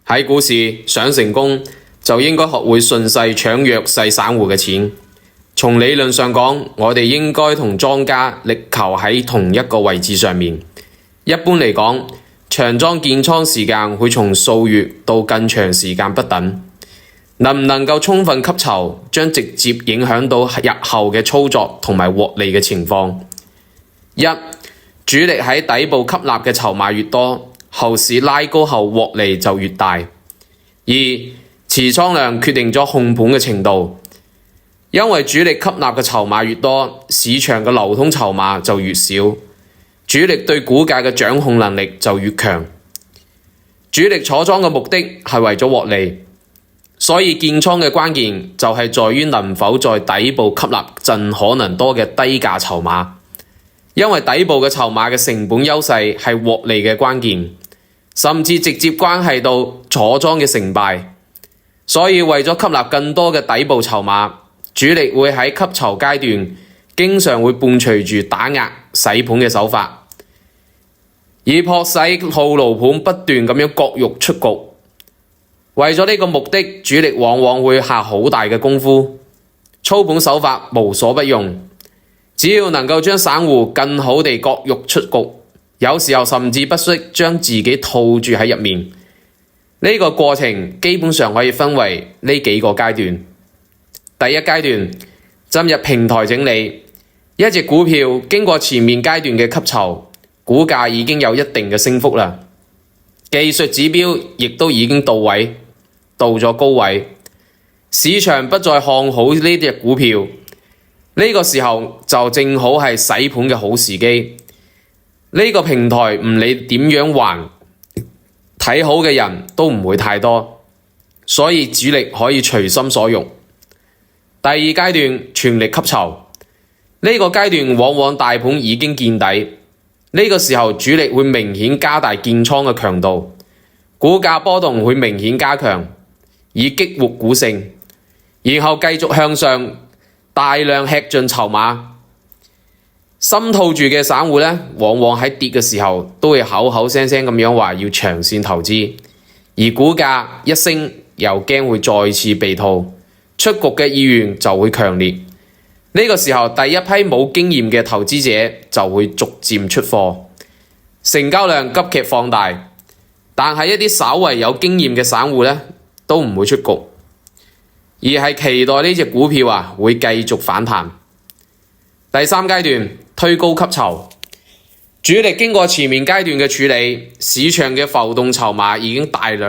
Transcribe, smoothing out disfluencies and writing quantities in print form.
喺股市想成功，就應該學會順勢搶弱勢散戶嘅錢。從理論上講，我哋應該同莊家力求喺同一個位置上面。一般嚟講，長莊建倉時間會從數月到更長時間不等。能唔能夠充分吸籌，將直接影響到日後嘅操作同埋獲利嘅情況。一、主力喺底部吸納嘅籌碼越多，後市拉高後獲利就越大。二、持倉量決定咗控盤嘅程度，因為主力吸納嘅籌碼越多，市場嘅流通籌碼就越少，主力對股價嘅掌控能力就越強。主力坐莊嘅目的係為咗獲利。所以建倉嘅關鍵就係在於能否在底部吸納盡可能多嘅低價籌碼，因為底部嘅籌碼嘅成本優勢係獲利嘅關鍵，甚至直接關係到坐莊嘅成敗。所以為咗吸納更多嘅底部籌碼，主力會喺吸籌階段經常會伴隨住打壓洗盤嘅手法，以迫使套路盤不斷咁樣割肉出局。為咗呢個目的，主力往往會下好大嘅功夫，操盤手法無所不用。只要能夠將散戶更好地割肉出局，有時候甚至不惜將自己套住喺入面。呢個過程基本上可以分為呢幾個階段。第一階段，進入平台整理，一隻股票經過前面階段嘅吸籌，股價已經有一定嘅升幅啦，技術指標亦都已經到咗高位，市場不再看好呢隻股票，呢個時候就正好係洗盤嘅好時機。呢個平台唔理點樣還，睇好嘅人都唔會太多，所以主力可以隨心所欲。第二階段，全力吸籌，呢個階段往往大盤已經見底，呢個時候主力會明顯加大建倉嘅強度，股價波動會明顯加強，以激活股性，然後繼續向上大量吃盡籌碼。深套住嘅散戶呢，往往喺跌嘅時候都會口口聲聲咁樣話要長線投資，而股價一升又驚會再次被套，出局嘅意願就會強烈。呢個時候第一批冇經驗嘅投資者就會逐漸出貨，成交量急劇放大，但係一啲稍為有經驗嘅散戶呢，都唔會出局，而係期待呢隻股票會繼續反彈。第三階段，推高吸籌，主力經過前面階段嘅處理，市場嘅浮動籌碼已經大量